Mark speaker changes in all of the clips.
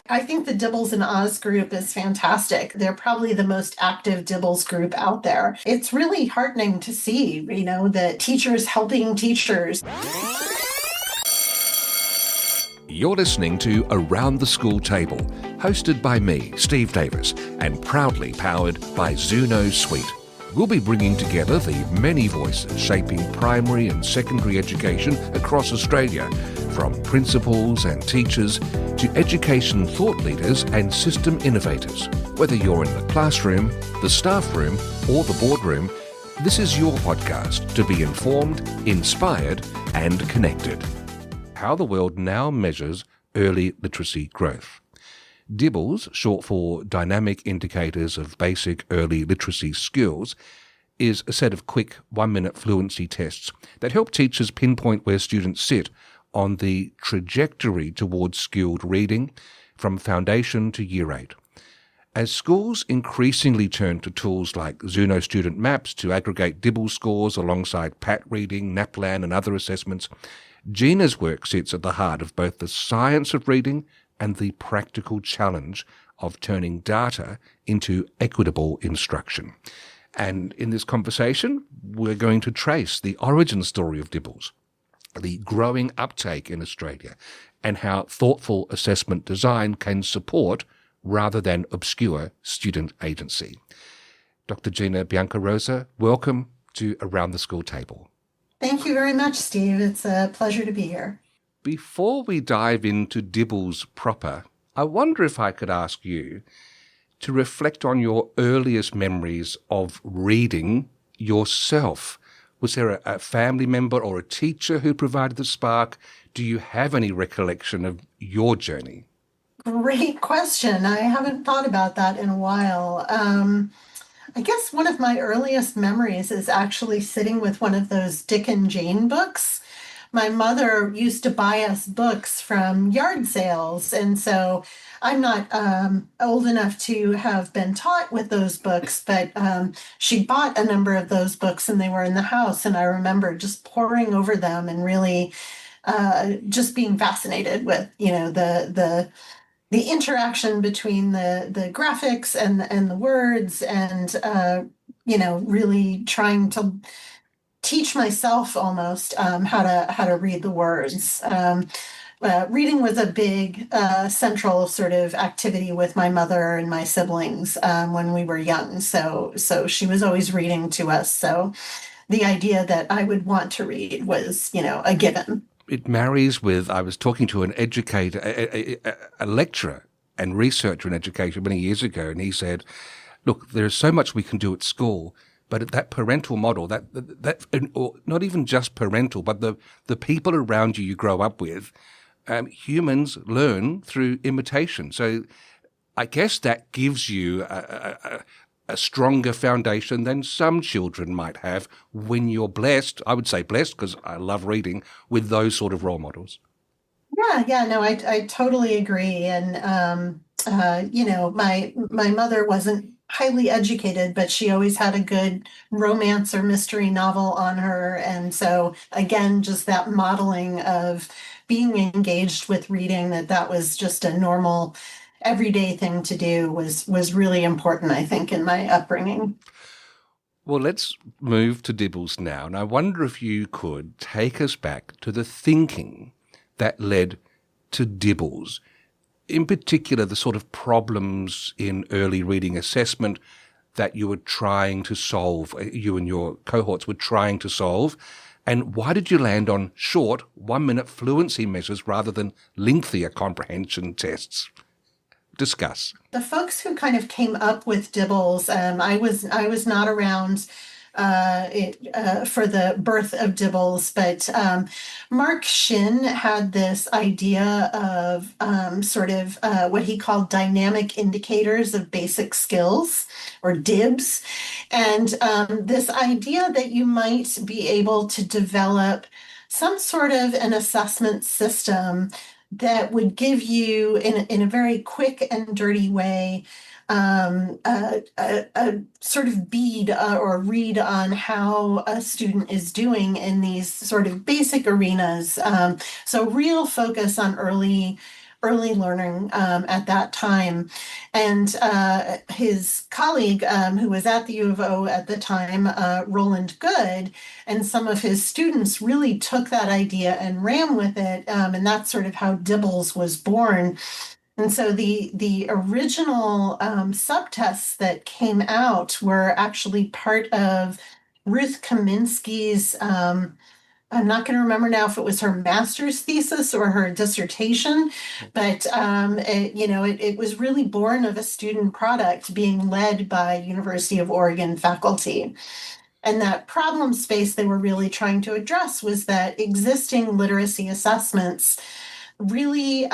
Speaker 1: I think the Dibbles and Oz group is fantastic. They're probably the most active Dibbles group out there. It's really heartening to see, that teachers helping teachers.
Speaker 2: You're listening to Around the School Table, hosted by me, Steve Davis, and proudly powered by Zuno Suite. We'll be bringing together the many voices shaping primary and secondary education across Australia, from principals and teachers to education thought leaders and system innovators. Whether you're in the classroom, the staff room, or the boardroom, this is your podcast to be informed, inspired, and connected. How the world now measures early literacy growth. DIBELS, short for Dynamic Indicators of Basic Early Literacy Skills, is a set of quick 1-minute fluency tests that help teachers pinpoint where students sit on the trajectory towards skilled reading from foundation to year 8. As schools increasingly turn to tools like Zuno Student Maps to aggregate DIBELS scores alongside PAT reading, NAPLAN and other assessments, Gina's work sits at the heart of both the science of reading and the practical challenge of turning data into equitable instruction. And in this conversation, we're going to trace the origin story of DIBELS, the growing uptake in Australia, and how thoughtful assessment design can support rather than obscure student agency. Dr. Gina Biancarosa, welcome to Around the School Table.
Speaker 1: Thank you very much, Steve. It's a pleasure to be here.
Speaker 2: Before we dive into DIBELS proper, I wonder if I could ask you to reflect on your earliest memories of reading yourself. Was there a family member or a teacher who provided the spark? Do you have any recollection of your journey?
Speaker 1: Great question. I haven't thought about that in a while. I guess one of my earliest memories is actually sitting with one of those Dick and Jane books. My mother used to buy us books from yard sales, and so I'm not old enough to have been taught with those books, but she bought a number of those books and they were in the house, and I remember just poring over them and really just being fascinated with, the interaction between the graphics and the words, and really trying to teach myself almost how to read the words. Reading was a big central sort of activity with my mother and my siblings when we were young. So she was always reading to us. So the idea that I would want to read was, a given.
Speaker 2: It marries with, I was talking to an educator, a lecturer and researcher in education many years ago, and he said, look, there's so much we can do at school, but that parental model, that or not even just parental, but the people around you grow up with, humans learn through imitation. So I guess that gives you a stronger foundation than some children might have when you're blessed, I would say blessed because I love reading, with those sort of role models.
Speaker 1: No, I totally agree. And, my mother wasn't highly educated, but she always had a good romance or mystery novel on her. And so, again, just that modeling of being engaged with reading, that was just a normal everyday thing to do was really important, I think, in my upbringing.
Speaker 2: Well, let's move to DIBELS now. And I wonder if you could take us back to the thinking that led to DIBELS, in particular the sort of problems in early reading assessment that you were trying to solve, you and your cohorts were trying to solve. And why did you land on short 1-minute fluency measures rather than lengthier comprehension tests? Discuss.
Speaker 1: The folks who kind of came up with DIBELS, I was not around for the birth of DIBELS, but Mark Shin had this idea of what he called dynamic indicators of basic skills, or DIBS, and this idea that you might be able to develop some sort of an assessment system that would give you, in a very quick and dirty way, a sort of bead or read on how a student is doing in these sort of basic arenas. So real focus on early early learning at that time. And his colleague, who was at the U of O at the time, Roland Good, and some of his students really took that idea and ran with it. And that's sort of how DIBELS was born. And so the original subtests that came out were actually part of Ruth Kaminsky's, I'm not going to remember now if it was her master's thesis or her dissertation, but it was really born of a student product being led by University of Oregon faculty. And that problem space they were really trying to address was that existing literacy assessments really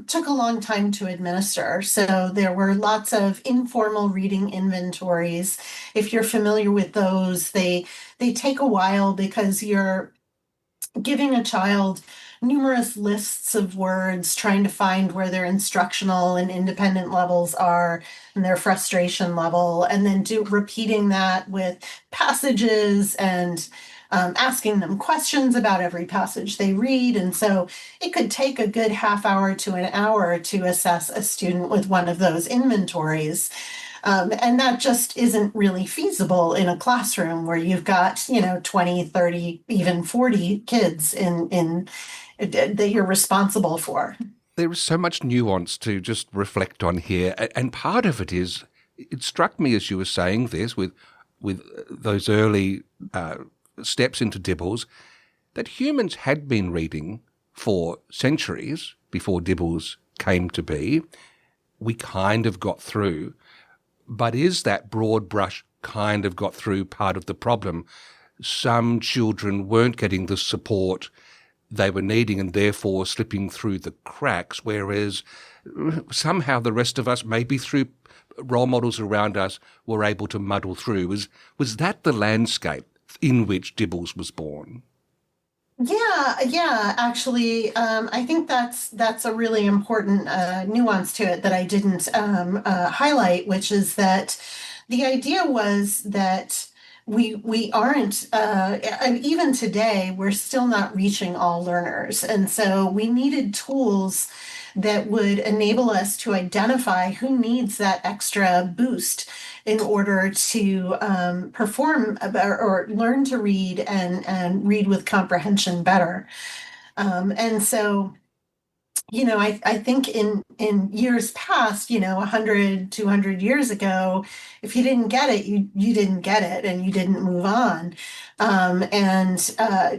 Speaker 1: took a long time to administer. So there were lots of informal reading inventories. If you're familiar with those, they take a while because you're giving a child numerous lists of words, trying to find where their instructional and independent levels are and their frustration level, and then repeating that with passages and asking them questions about every passage they read. And so it could take a good half hour to an hour to assess a student with one of those inventories. And that just isn't really feasible in a classroom where you've got, 20, 30, even 40 kids in that you're responsible for.
Speaker 2: There is so much nuance to just reflect on here. And part of it is, it struck me as you were saying this with those early steps into DIBELS, that humans had been reading for centuries before DIBELS came to be. We kind of got through. But is that broad brush kind of got through part of the problem? Some children weren't getting the support they were needing and therefore slipping through the cracks, whereas somehow the rest of us, maybe through role models around us, were able to muddle through. Was that the landscape in which DIBELS was born?
Speaker 1: Yeah, actually, I think that's a really important nuance to it that I didn't highlight, which is that the idea was that we aren't, and even today, we're still not reaching all learners. And so we needed tools that would enable us to identify who needs that extra boost in order to perform or learn to read and read with comprehension better. And so I think in years past, 100, 200 years ago, if you didn't get it, you didn't get it and you didn't move on. And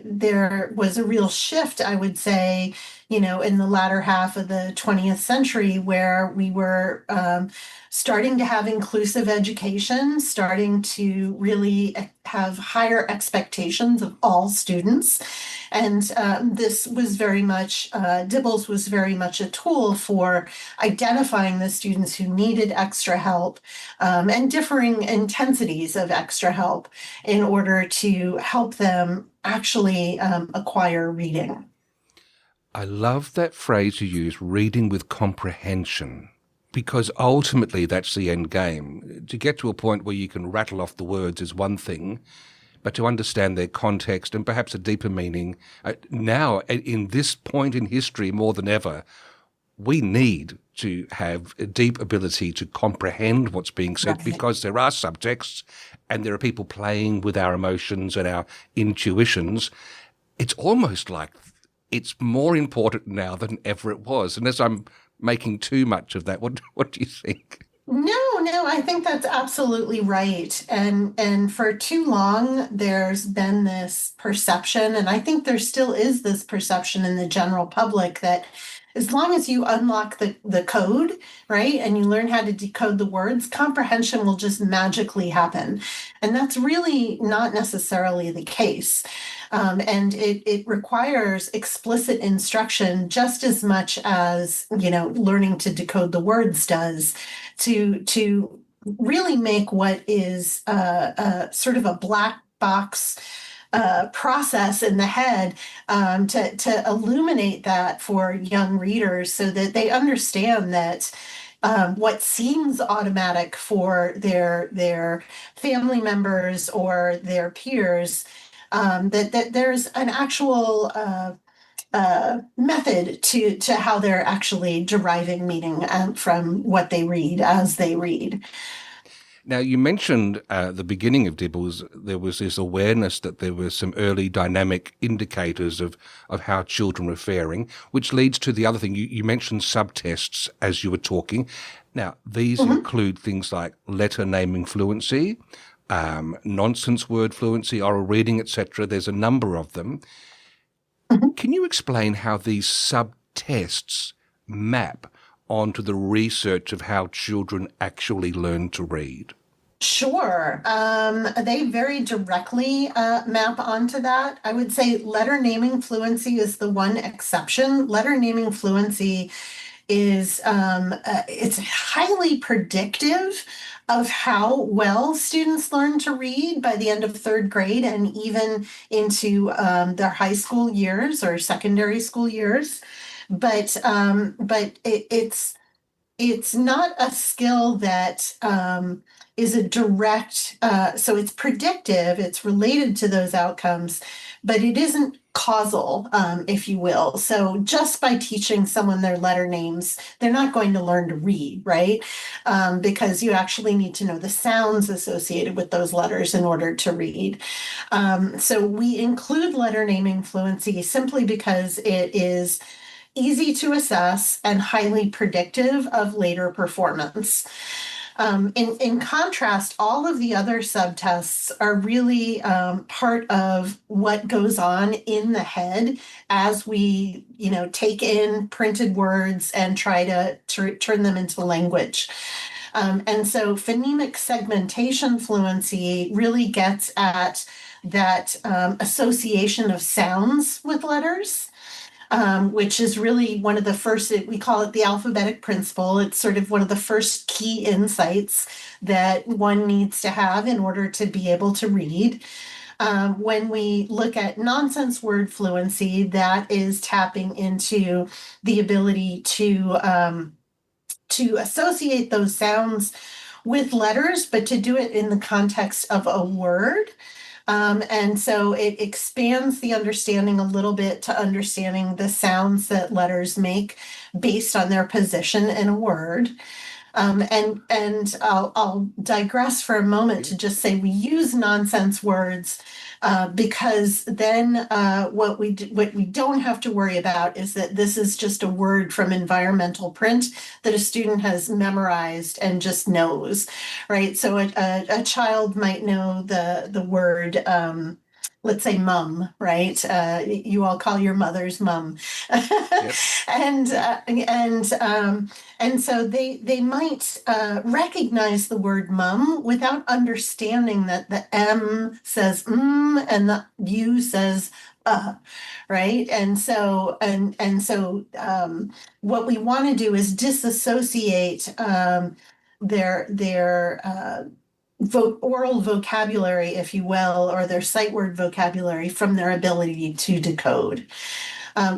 Speaker 1: there was a real shift, I would say, in the latter half of the 20th century where we were starting to have inclusive education, starting to really have higher expectations of all students. And this was very much, DIBELS was very much a tool for identifying the students who needed extra help and differing intensities of extra help in order to help them actually acquire reading.
Speaker 2: I love that phrase you use, reading with comprehension, because ultimately that's the end game. To get to a point where you can rattle off the words is one thing, but to understand their context and perhaps a deeper meaning, now in this point in history more than ever, we need to have a deep ability to comprehend what's being said, because there are subtexts and there are people playing with our emotions and our intuitions. It's almost like it's more important now than ever it was. Unless I'm making too much of that, what do you think?
Speaker 1: No, I think that's absolutely right. And for too long, there's been this perception, and I think there still is this perception in the general public that as long as you unlock the code, right, and you learn how to decode the words, comprehension will just magically happen. And that's really not necessarily the case. And it requires explicit instruction just as much as, learning to decode the words does to really make what is sort of a black box process in the head to illuminate that for young readers so that they understand that what seems automatic for their family members or their peers, that there's an actual method to how they're actually deriving meaning from what they read as they read.
Speaker 2: Now, you mentioned at the beginning of Dibbles, there was this awareness that there were some early dynamic indicators of how children were faring, which leads to the other thing. You mentioned subtests as you were talking. Now, these
Speaker 1: Mhm.
Speaker 2: include things like letter naming fluency, nonsense word fluency, oral reading, etc. There's a number of them.
Speaker 1: Mhm.
Speaker 2: Can you explain how these subtests map onto the research of how children actually learn to read?
Speaker 1: Sure. They very directly map onto that. I would say letter naming fluency is the one exception. Letter naming fluency is it's highly predictive of how well students learn to read by the end of third grade and even into their high school years or secondary school years. But it's not a skill that is a direct, so it's predictive, it's related to those outcomes, but it isn't causal, if you will. So just by teaching someone their letter names, they're not going to learn to read, right? Because you actually need to know the sounds associated with those letters in order to read. So we include letter naming fluency simply because it is easy to assess and highly predictive of later performance. In contrast, all of the other subtests are really part of what goes on in the head as we, take in printed words and try to turn them into language. And so phonemic segmentation fluency really gets at that association of sounds with letters, which is really one of the first, we call it the alphabetic principle. It's sort of one of the first key insights that one needs to have in order to be able to read. When we look at nonsense word fluency, that is tapping into the ability to associate those sounds with letters, but to do it in the context of a word. And so it expands the understanding a little bit to understanding the sounds that letters make based on their position in a word. And I'll digress for a moment to just say we use nonsense words because then what we don't have to worry about is that this is just a word from environmental print that a student has memorized and just knows, right? So a child might know the word. Let's say mum, right? You all call your mothers mum,
Speaker 2: Yep.
Speaker 1: and so they might recognize the word mum without understanding that the M says and the U says right? And so what we want to do is disassociate their oral vocabulary, if you will, or their sight word vocabulary from their ability to decode.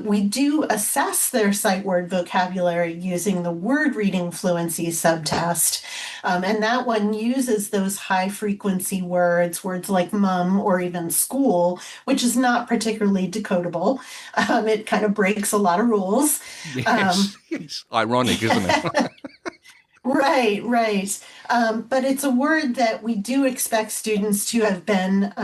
Speaker 1: We do assess their sight word vocabulary using the word reading fluency subtest. And that one uses those high frequency words like mum or even school, which is not particularly decodable. It kind of breaks a lot of rules. Um,
Speaker 2: Yes, yes. Ironic, isn't it?
Speaker 1: Right, right. But it's a word that we do expect students to have been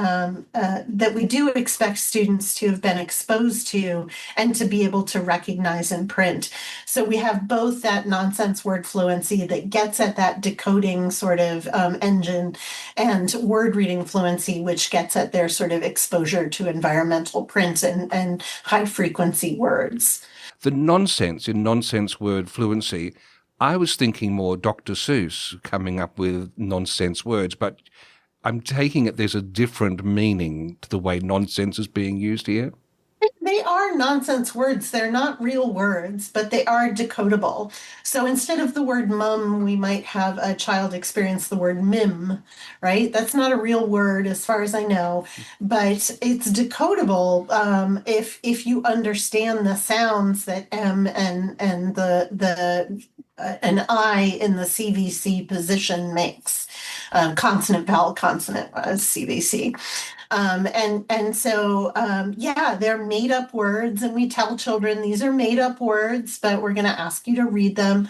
Speaker 1: exposed to and to be able to recognize in print. So we have both that nonsense word fluency that gets at that decoding sort of engine, and word reading fluency, which gets at their sort of exposure to environmental print and high frequency words.
Speaker 2: The nonsense in nonsense word fluency, I was thinking more Dr. Seuss coming up with nonsense words, but I'm taking it there's a different meaning to the way nonsense is being used here.
Speaker 1: They are nonsense words. They're not real words, but they are decodable. So instead of the word mum, we might have a child experience the word mim, right? That's not a real word as far as I know, but it's decodable if you understand the sounds that M and the an I in the CVC position makes. Consonant, vowel, consonant was CVC. Yeah, they're made up words, and we tell children these are made up words, but we're going to ask you to read them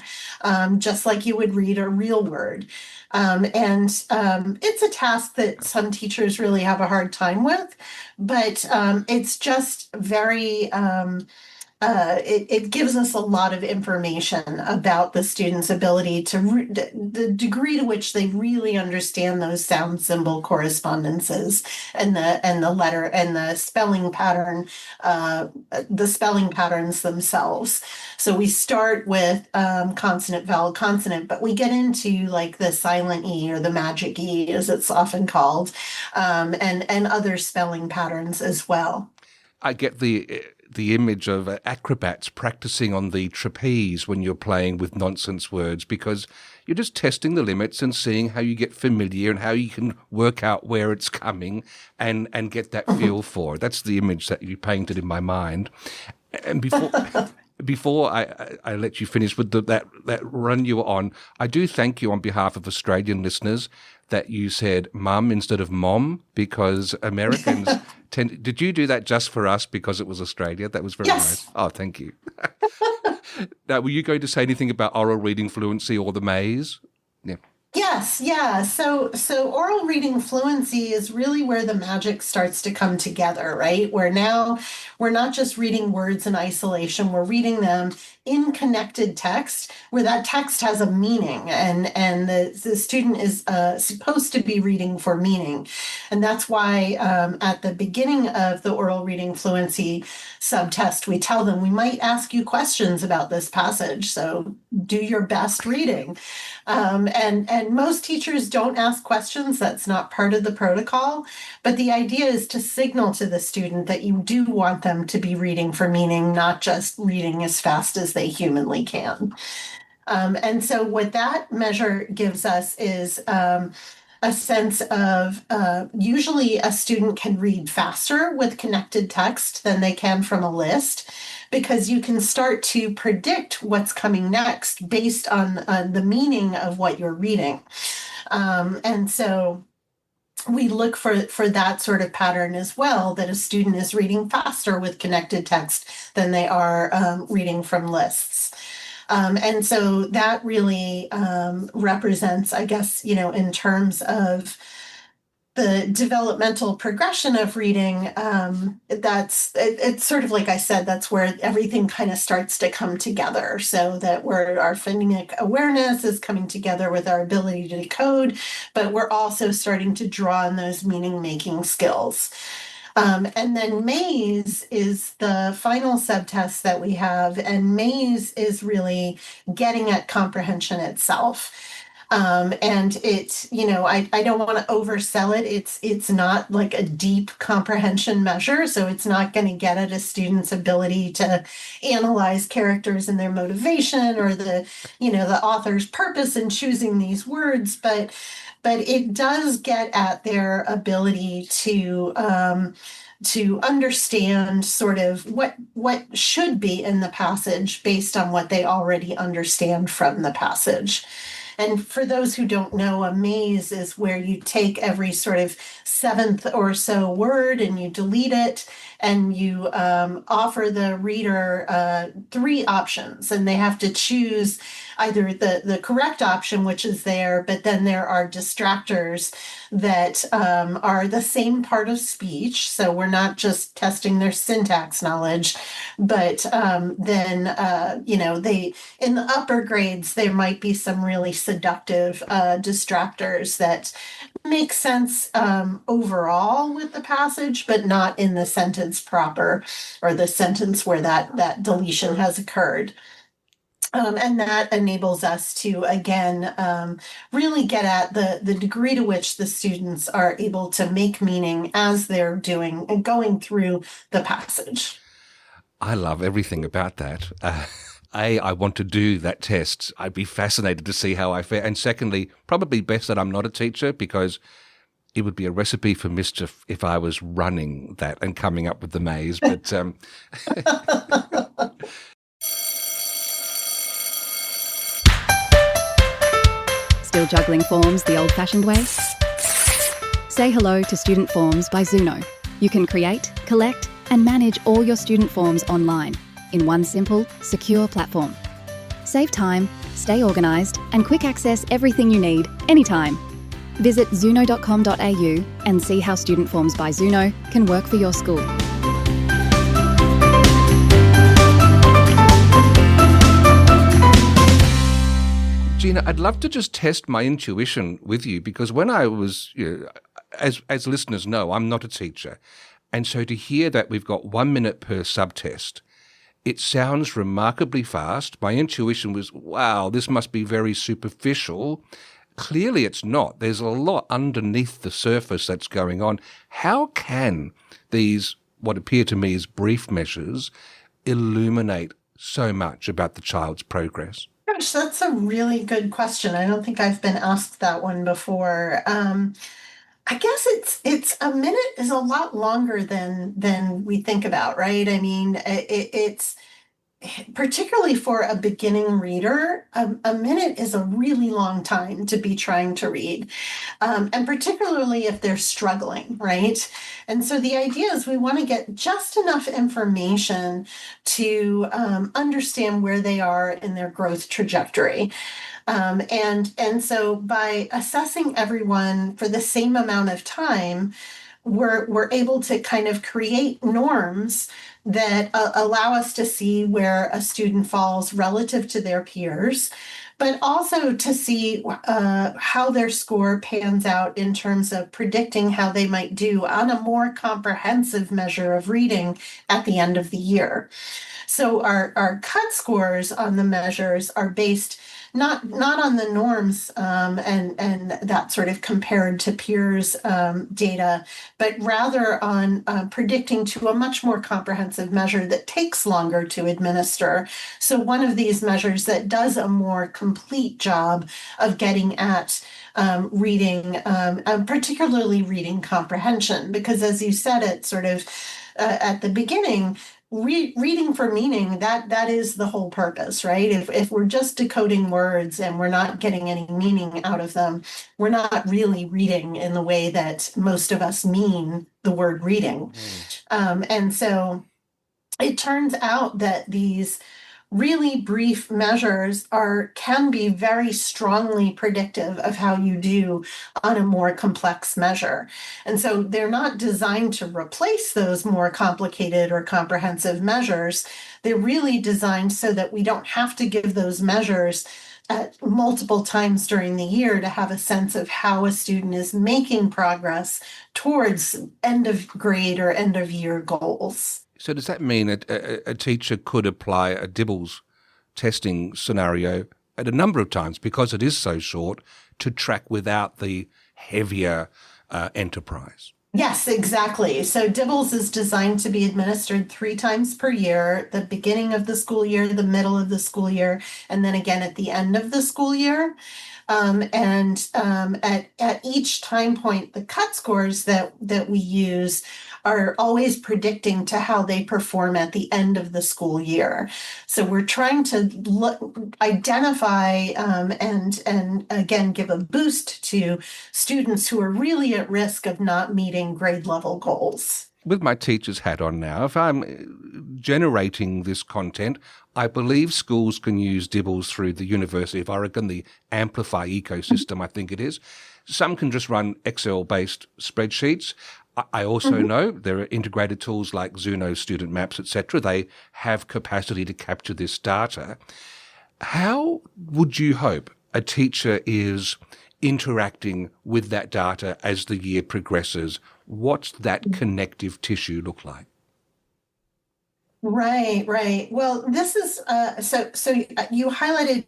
Speaker 1: just like you would read a real word. It's a task that some teachers really have a hard time with, but it's just very it gives us a lot of information about the student's ability to the degree to which they really understand those sound symbol correspondences and the letter and the spelling patterns themselves. So we start with consonant, vowel, consonant, but we get into like the silent E or the magic E, as it's often called, and other spelling patterns as well.
Speaker 2: I get the image of acrobats practicing on the trapeze when you're playing with nonsense words, because you're just testing the limits and seeing how you get familiar and how you can work out where it's coming and get that feel for it. That's the image that you painted in my mind. And before I let you finish with that run you were on, I do thank you on behalf of Australian listeners that you said mum instead of mom, because Americans tend. Did you do that just for us because it was Australia? That was very nice. Oh, thank you. Now, were you going to say anything about oral reading fluency or the maze? Yeah.
Speaker 1: Yes, yeah. So oral reading fluency is really where the magic starts to come together, right? Where now we're not just reading words in isolation, we're reading them in connected text where that text has a meaning and the student is supposed to be reading for meaning. And that's why at the beginning of the oral reading fluency subtest, we tell them we might ask you questions about this passage, so do your best reading. And most teachers don't ask questions. That's not part of the protocol. But the idea is to signal to the student that you do want them to be reading for meaning, not just reading as fast as they humanly can. And so what that measure gives us is a sense of usually a student can read faster with connected text than they can from a list, because you can start to predict what's coming next based on the meaning of what you're reading. And so we look for that sort of pattern as well, that a student is reading faster with connected text than they are reading from lists. And so that really represents, I guess, in terms of the developmental progression of reading, it's sort of like I said, that's where everything kind of starts to come together. So that where our phonemic awareness is coming together with our ability to decode, but we're also starting to draw on those meaning-making skills. And then maze is the final subtest that we have, and maze is really getting at comprehension itself. And it's, I don't want to oversell it. It's not like a deep comprehension measure. So it's not going to get at a student's ability to analyze characters and their motivation or the author's purpose in choosing these words. But it does get at their ability to understand sort of what should be in the passage based on what they already understand from the passage. And for those who don't know, a maze is where you take every sort of seventh or so word and you delete it, and you offer the reader three options, and they have to choose either the correct option, which is there, but then there are distractors that are the same part of speech. So we're not just testing their syntax knowledge, but then, they, in the upper grades, there might be some really seductive distractors that make sense overall with the passage, but not in the sentence proper, or the sentence where that deletion has occurred. And that enables us to, again, really get at the degree to which the students are able to make meaning as they're doing and going through the passage.
Speaker 2: I love everything about that. I want to do that test. I'd be fascinated to see how I fare. And secondly, probably best that I'm not a teacher, because it would be a recipe for mischief if I was running that and coming up with the maze. But
Speaker 3: Still juggling forms the old-fashioned way? Say hello to Student Forms by Zuno. You can create, collect, and manage all your student forms online in one simple, secure platform. Save time, stay organised, and quick access everything you need, anytime. Visit zuno.com.au and see how Student Forms by Zuno can work for your school.
Speaker 2: Gina, I'd love to just test my intuition with you, because when I was, as listeners know, I'm not a teacher. And so to hear that we've got 1 minute per subtest, it sounds remarkably fast. My intuition was, wow, this must be very superficial. Clearly it's not. There's a lot underneath the surface that's going on. How can these, what appear to me as brief measures, illuminate so much about the child's progress?
Speaker 1: Gosh, that's a really good question. I don't think I've been asked that one before. I guess it's a minute is a lot longer than we think about, right? I mean, it's particularly for a beginning reader, a minute is a really long time to be trying to read, and particularly if they're struggling, right? And so the idea is we want to get just enough information to understand where they are in their growth trajectory. And so by assessing everyone for the same amount of time, we're able to kind of create norms that allow us to see where a student falls relative to their peers, but also to see how their score pans out in terms of predicting how they might do on a more comprehensive measure of reading at the end of the year. So our cut scores on the measures are based not on the norms and that sort of compared to peers data, but rather on predicting to a much more comprehensive measure that takes longer to administer. So one of these measures that does a more complete job of getting at reading, particularly reading comprehension, because as you said it sort of at the beginning, reading for meaning, that is the whole purpose, right? If we're just decoding words and we're not getting any meaning out of them, we're not really reading in the way that most of us mean the word reading. And so it turns out that these really brief measures can be very strongly predictive of how you do on a more complex measure. And so they're not designed to replace those more complicated or comprehensive measures. They're really designed so that we don't have to give those measures multiple times during the year to have a sense of how a student is making progress towards end of grade or end of year goals.
Speaker 2: So does that mean a teacher could apply a DIBELS testing scenario at a number of times, because it is so short, to track without the heavier enterprise?
Speaker 1: Yes, exactly. So DIBELS is designed to be administered 3 times per year, the beginning of the school year, the middle of the school year, and then again at the end of the school year. At each time point, the cut scores that we use are always predicting to how they perform at the end of the school year. So we're trying to identify and again give a boost to students who are really at risk of not meeting grade level goals.
Speaker 2: With my teacher's hat on now, if I'm generating this content, I believe schools can use DIBELS through the University of Oregon, the Amplify ecosystem, I think it is. Some can just run Excel-based spreadsheets. I also know there are integrated tools like Zuno Student Maps, etc. They have capacity to capture this data. How would you hope a teacher is interacting with that data as the year progresses? What's that connective tissue look like?
Speaker 1: Right. Well, this is so you highlighted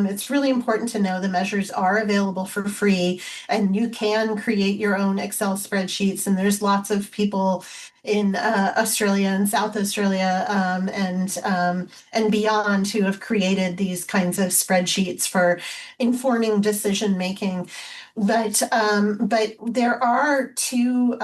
Speaker 1: it's really important to know the measures are available for free, and you can create your own Excel spreadsheets, and there's lots of people in Australia and South Australia and beyond who have created these kinds of spreadsheets for informing decision making. But there are two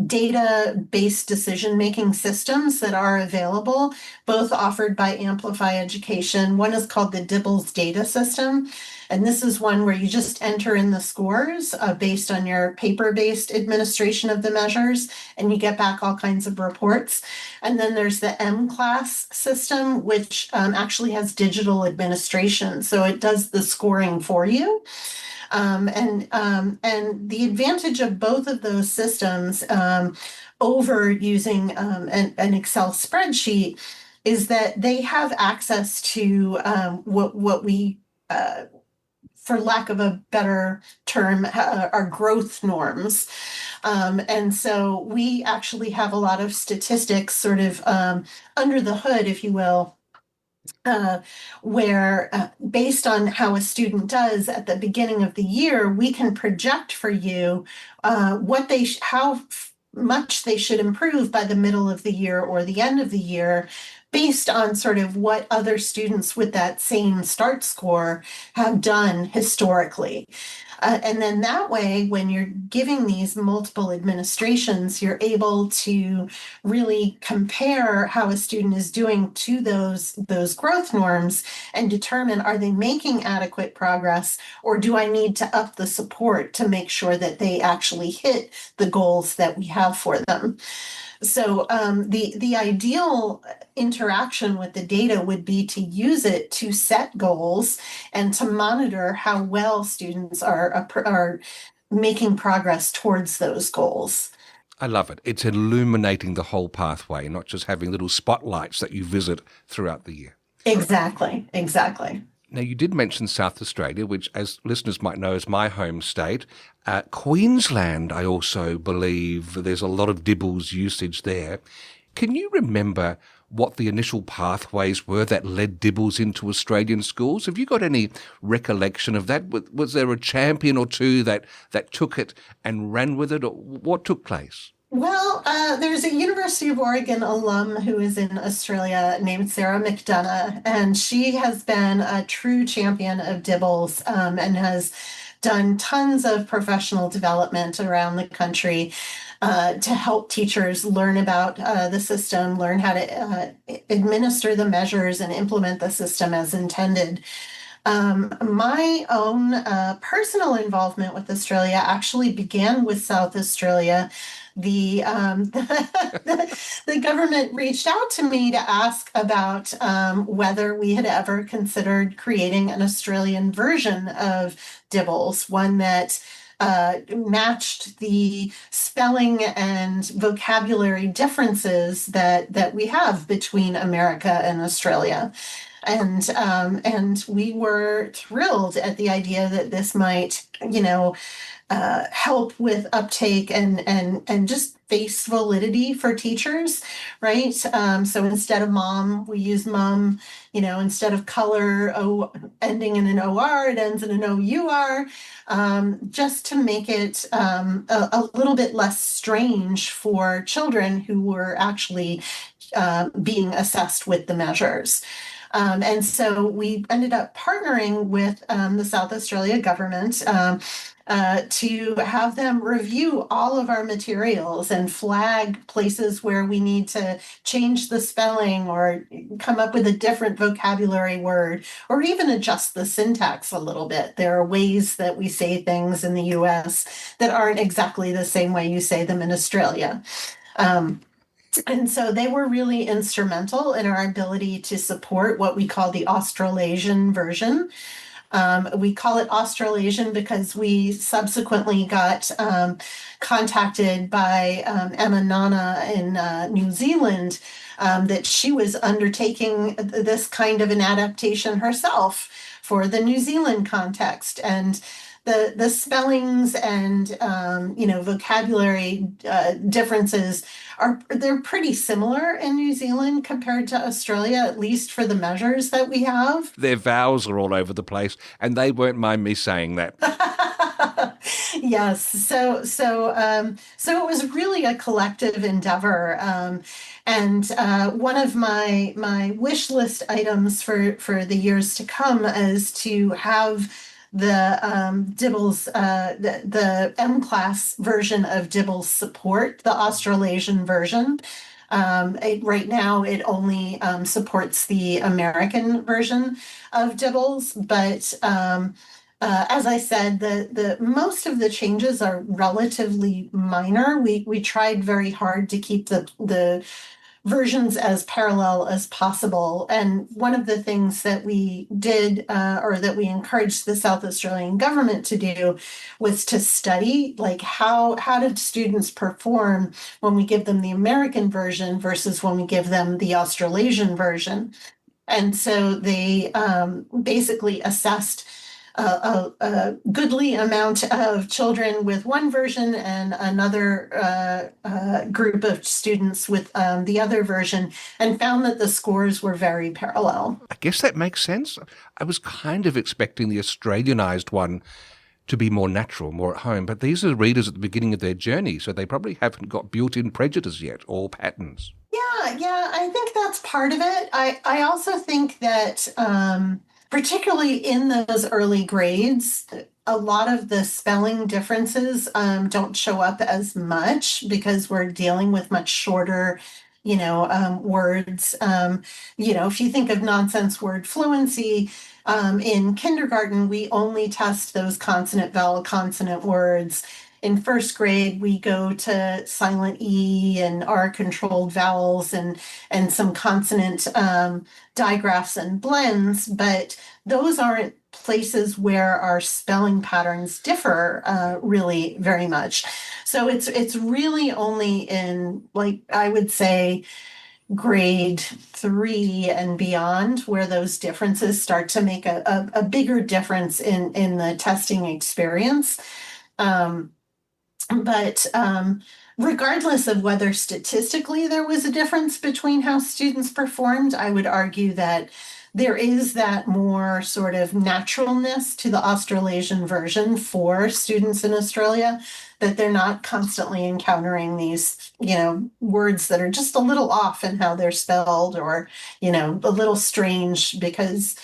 Speaker 1: data-based decision-making systems that are available, both offered by Amplify Education. One is called the DIBELS data system, and this is one where you just enter in the scores based on your paper-based administration of the measures, and you get back all kinds of reports. And then there's the M-class system, which actually has digital administration, so it does the scoring for you. And the advantage of both of those systems over using an Excel spreadsheet is that they have access to what we, for lack of a better term, are growth norms. And so we actually have a lot of statistics sort of under the hood, if you will, where based on how a student does at the beginning of the year, we can project for you how much they should improve by the middle of the year or the end of the year, based on sort of what other students with that same start score have done historically. And then that way, when you're giving these multiple administrations, you're able to really compare how a student is doing to those growth norms and determine, are they making adequate progress, or do I need to up the support to make sure that they actually hit the goals that we have for them? So the ideal interaction with the data would be to use it to set goals and to monitor how well students are making progress towards those goals.
Speaker 2: I love it. It's illuminating the whole pathway, not just having little spotlights that you visit throughout the year.
Speaker 1: Exactly.
Speaker 2: Now, you did mention South Australia, which, as listeners might know, is my home state. Queensland, I also believe there's a lot of DIBELS usage there. Can you remember what the initial pathways were that led DIBELS into Australian schools? Have you got any recollection of that? Was there a champion or two that took it and ran with it? Or what took place?
Speaker 1: Well, there's a University of Oregon alum who is in Australia named Sarah McDonough, and she has been a true champion of DIBELS and has done tons of professional development around the country to help teachers learn about the system, learn how to administer the measures and implement the system as intended. My own personal involvement with Australia actually began with South Australia. The government reached out to me to ask about whether we had ever considered creating an Australian version of DIBELS, one that matched the spelling and vocabulary differences that we have between America and Australia. And we were thrilled at the idea that this might, help with uptake and just face validity for teachers, right? So instead of mom, we use mum. Instead of color ending in an OR, it ends in an OUR, just to make it a little bit less strange for children who were actually being assessed with the measures. And so we ended up partnering with the South Australia government to have them review all of our materials and flag places where we need to change the spelling or come up with a different vocabulary word, or even adjust the syntax a little bit. There are ways that we say things in the US that aren't exactly the same way you say them in Australia. And so they were really instrumental in our ability to support what we call the Australasian version. We call it Australasian because we subsequently got contacted by Emma Nana in New Zealand, that she was undertaking this kind of an adaptation herself for the New Zealand context. And the spellings and vocabulary differences they're pretty similar in New Zealand compared to Australia, at least for the measures that we have.
Speaker 2: Their vowels are all over the place, and they won't mind me saying that.
Speaker 1: Yes, so it was really a collective endeavor, and one of my wish list items for the years to come is to have DIBELS, the M-class version of DIBELS support the Australasian version. Right now, it only supports the American version of DIBELS, but as I said, the most of the changes are relatively minor. We tried very hard to keep the versions as parallel as possible. And one of the things that we did, or that we encouraged the South Australian government to do, was to study, like, how did students perform when we give them the American version versus when we give them the Australasian version. And so they basically assessed a goodly amount of children with one version and another group of students with the other version, and found that the scores were very parallel.
Speaker 2: I guess that makes sense. I was kind of expecting the Australianized one to be more natural, more at home, but these are readers at the beginning of their journey, so they probably haven't got built-in prejudice yet or patterns.
Speaker 1: Yeah, I think that's part of it. I also think that particularly in those early grades, a lot of the spelling differences don't show up as much because we're dealing with much shorter, words. If you think of nonsense word fluency, in kindergarten, we only test those consonant, vowel, consonant words. In first grade, we go to silent E and R controlled vowels and some consonant digraphs and blends, but those aren't places where our spelling patterns differ really very much. So it's really only in, like, I would say, grade 3 and beyond where those differences start to make a bigger difference in the testing experience. But regardless of whether statistically there was a difference between how students performed, I would argue that there is that more sort of naturalness to the Australasian version for students in Australia, that they're not constantly encountering these, words that are just a little off in how they're spelled, or, a little strange because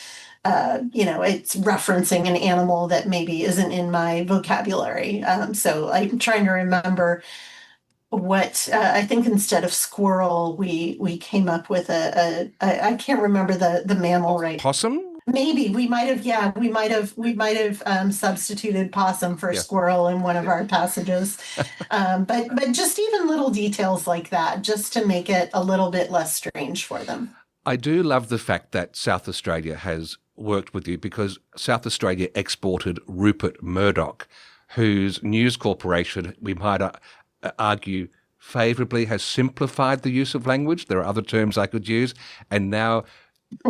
Speaker 1: it's referencing an animal that maybe isn't in my vocabulary. So I'm trying to remember what I think instead of squirrel, we came up with I can't remember the mammal right.
Speaker 2: Possum?
Speaker 1: Maybe we might have substituted possum for squirrel in one of our passages. But just even little details like that, just to make it a little bit less strange for them.
Speaker 2: I do love the fact that South Australia has worked with you, because South Australia exported Rupert Murdoch, whose News Corporation, we might argue, favourably has simplified the use of language. There are other terms I could use, and now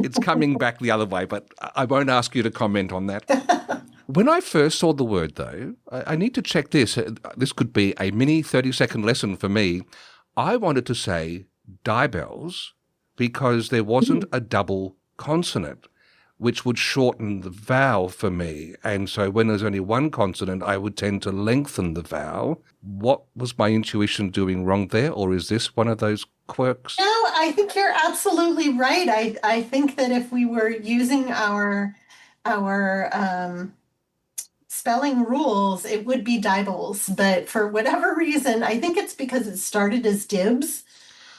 Speaker 2: it's coming back the other way, but I won't ask you to comment on that. When I first saw the word, though, I need to check this. This could be a mini 30-second lesson for me. I wanted to say DIBELS because there wasn't a double consonant, which would shorten the vowel for me. And so when there's only one consonant, I would tend to lengthen the vowel. What was my intuition doing wrong there? Or is this one of those quirks?
Speaker 1: No, I think you're absolutely right. I think that if we were using our spelling rules, it would be DIBELS. But for whatever reason, I think it's because it started as DIBS,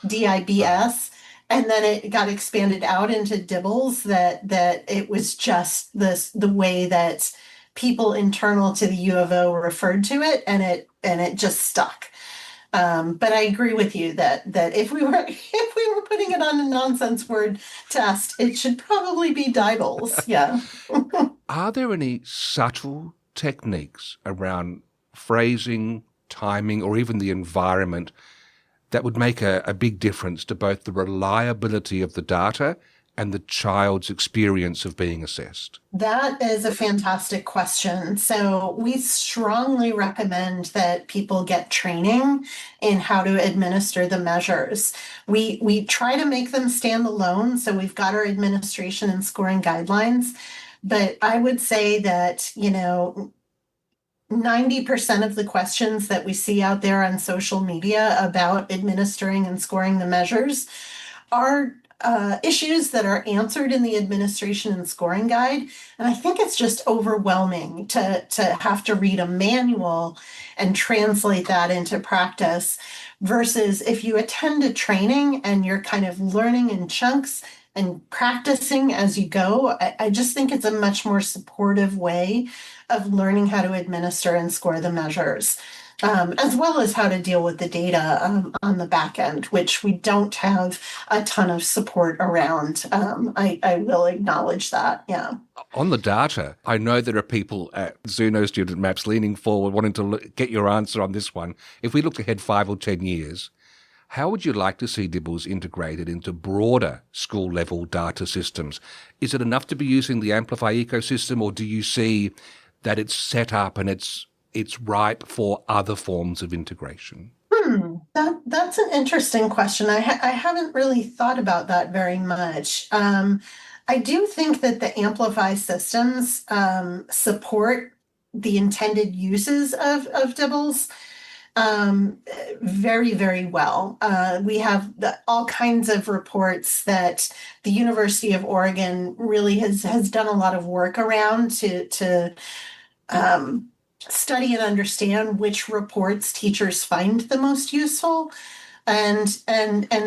Speaker 1: DIBS. And then it got expanded out into DIBELS, that it was just the way that people internal to the U of O referred to it, and it just stuck. But I agree with you that if we were putting it on a nonsense word test, it should probably be DIBELS. Yeah.
Speaker 2: Are there any subtle techniques around phrasing, timing, or even the environment that would make a big difference to both the reliability of the data and the child's experience of being assessed?
Speaker 1: That is a fantastic question. So we strongly recommend that people get training in how to administer the measures. We try to make them stand alone. So we've got our administration and scoring guidelines. But I would say that, 90% of the questions that we see out there on social media about administering and scoring the measures are issues that are answered in the administration and scoring guide. And I think it's just overwhelming to have to read a manual and translate that into practice versus if you attend a training and you're kind of learning in chunks and practicing as you go. I just think it's a much more supportive way of learning how to administer and score the measures. As well as how to deal with the data on the back end, which we don't have a ton of support around. I will acknowledge that, yeah.
Speaker 2: On the data, I know there are people at Zuno Student Maps leaning forward, wanting to get your answer on this one. If we look ahead 5 or 10 years, how would you like to see DIBELS integrated into broader school-level data systems? Is it enough to be using the Amplify ecosystem, or do you see that it's set up and it's ripe for other forms of integration?
Speaker 1: That's an interesting question. I haven't really thought about that very much. I do think that the Amplify systems support the intended uses of DIBELS very, very well. We have all kinds of reports that the University of Oregon really has done a lot of work around to study and understand which reports teachers find the most useful. And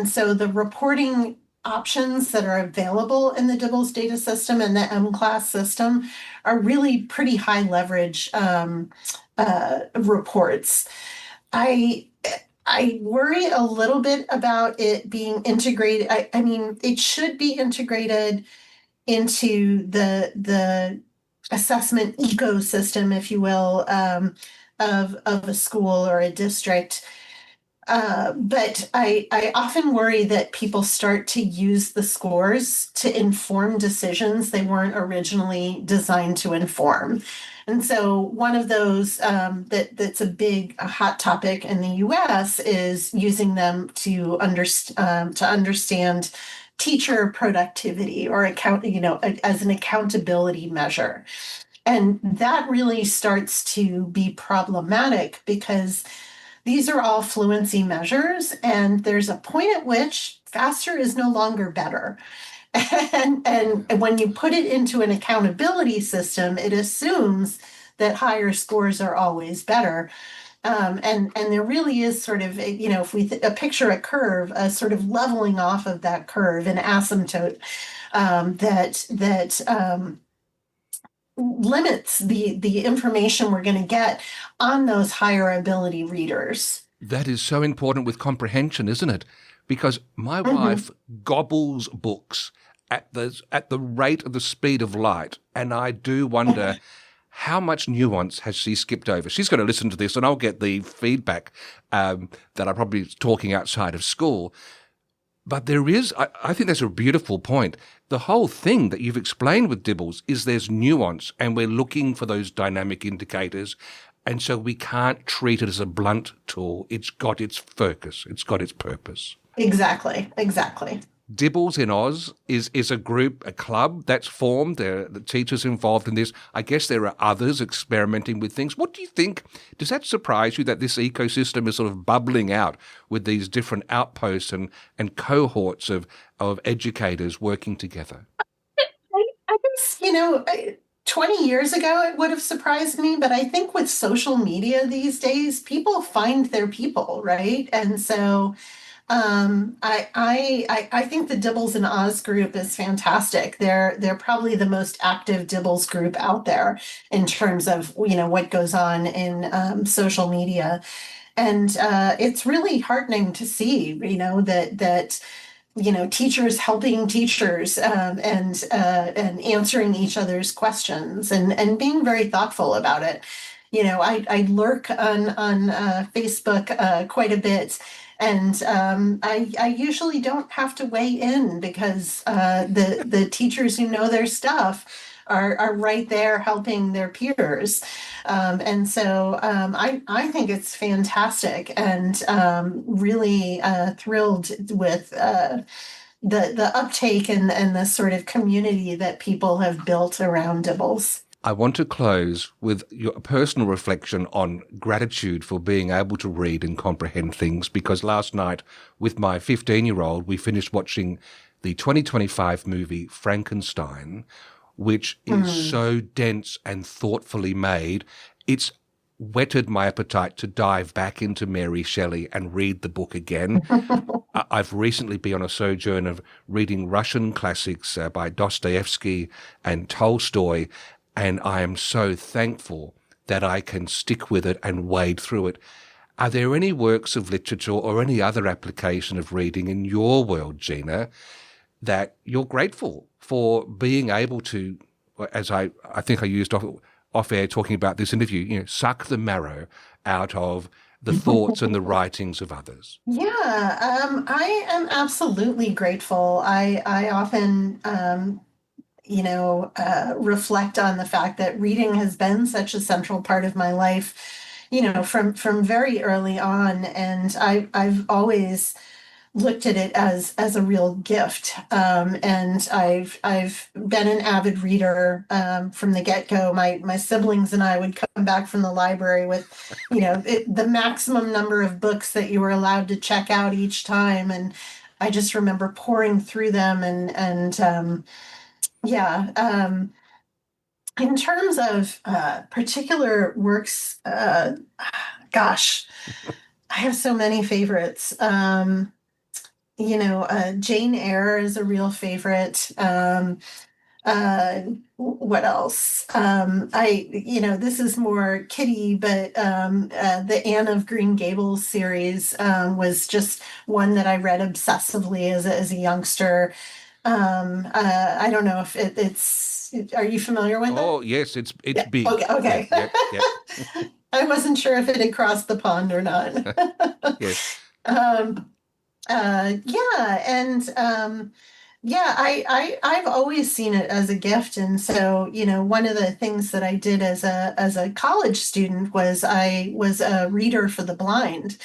Speaker 1: so the reporting options that are available in the DIBELS data system and the M-class system are really pretty high leverage reports. I worry a little bit about it being integrated. I mean, it should be integrated into the assessment ecosystem, if you will, of a school or a district. But I often worry that people start to use the scores to inform decisions they weren't originally designed to inform. And so one of those that's a hot topic in the US is using them to understand teacher productivity or as an accountability measure. And that really starts to be problematic because these are all fluency measures, and there's a point at which faster is no longer better. And when you put it into an accountability system, it assumes that higher scores are always better. And there really is sort of, if we picture a curve, a sort of leveling off of that curve, an asymptote that limits the information we're going to get on those higher ability readers.
Speaker 2: That is so important with comprehension, isn't it? Because my wife gobbles books at the rate of the speed of light, and I do wonder how much nuance has she skipped over. She's going to listen to this, and I'll get the feedback that I'm probably talking outside of school. But there is, I think that's a beautiful point. The whole thing that you've explained with DIBELS is there's nuance, and we're looking for those dynamic indicators. And so we can't treat it as a blunt tool. It's got its focus. It's got its purpose.
Speaker 1: Exactly.
Speaker 2: DIBELS in Oz is a group, a club that's formed. There are the teachers involved in this. I guess there are others experimenting with things. What do you think? Does that surprise you that this ecosystem is sort of bubbling out with these different outposts and cohorts of educators working together?
Speaker 1: I guess, 20 years ago, it would have surprised me, but I think with social media these days, people find their people, right? And so I think the DIBELS and Oz group is fantastic. They're probably the most active DIBELS group out there in terms of what goes on in social media, and it's really heartening to see that teachers helping teachers and answering each other's questions and being very thoughtful about it. I lurk on Facebook quite a bit. And I usually don't have to weigh in because the teachers who know their stuff are right there helping their peers. And so I think it's fantastic and really thrilled with the uptake and the sort of community that people have built around DIBELS.
Speaker 2: I want to close with your personal reflection on gratitude for being able to read and comprehend things, because last night with my 15-year-old, we finished watching the 2025 movie Frankenstein, which is so dense and thoughtfully made. It's whetted my appetite to dive back into Mary Shelley and read the book again. I've recently been on a sojourn of reading Russian classics by Dostoevsky and Tolstoy, and I am so thankful that I can stick with it and wade through it. Are there any works of literature or any other application of reading in your world, Gina, that you're grateful for being able to, as I think I used off air talking about this interview, suck the marrow out of the thoughts and the writings of others?
Speaker 1: Yeah, I am absolutely grateful. I often, reflect on the fact that reading has been such a central part of my life, from very early on, and I've always looked at it as a real gift. And I've been an avid reader from the get-go. My siblings and I would come back from the library with, the maximum number of books that you were allowed to check out each time. And I just remember pouring through them and in terms of particular works, gosh, I have so many favorites. Jane Eyre is a real favorite. What else? This is more kiddie, but the Anne of Green Gables series was just one that I read obsessively as a youngster. I don't know if it's. Are you familiar with it?
Speaker 2: Oh, yes, it's
Speaker 1: Yeah,
Speaker 2: big.
Speaker 1: okay.
Speaker 2: Yep.
Speaker 1: I wasn't sure if it had crossed the pond or not.
Speaker 2: Yes.
Speaker 1: I've always seen it as a gift, and so one of the things that I did as a college student was I was a reader for the blind,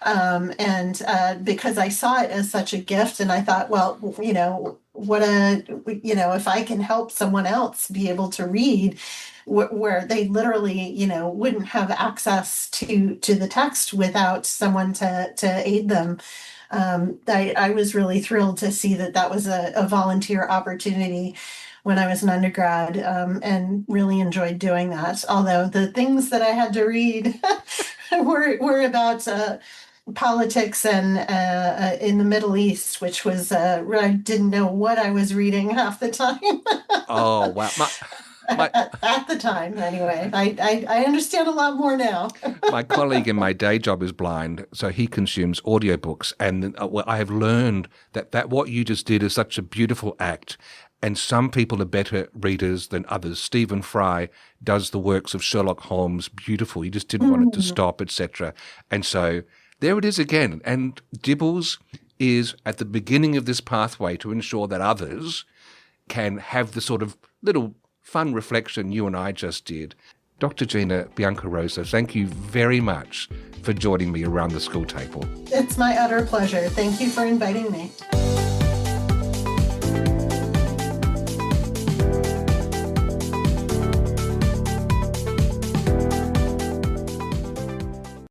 Speaker 1: and because I saw it as such a gift, and I thought, well, if I can help someone else be able to read, where they literally, wouldn't have access to the text without someone to aid them. I was really thrilled to see that was a volunteer opportunity when I was an undergrad, and really enjoyed doing that. Although the things that I had to read were about politics and in the Middle East, which was where I didn't know what I was reading half the time.
Speaker 2: Oh, wow.
Speaker 1: At the time, anyway. I understand a lot more now.
Speaker 2: My colleague in my day job is blind, so he consumes audiobooks. And I have learned that what you just did is such a beautiful act. And some people are better readers than others. Stephen Fry does the works of Sherlock Holmes beautiful. He just didn't want it to stop, etc. And so there it is again. And DIBELS is at the beginning of this pathway to ensure that others can have the sort of little fun reflection you and I just did. Dr. Gina Biancarosa, thank you very much for joining me around the school table.
Speaker 1: It's my utter pleasure. Thank you for inviting me.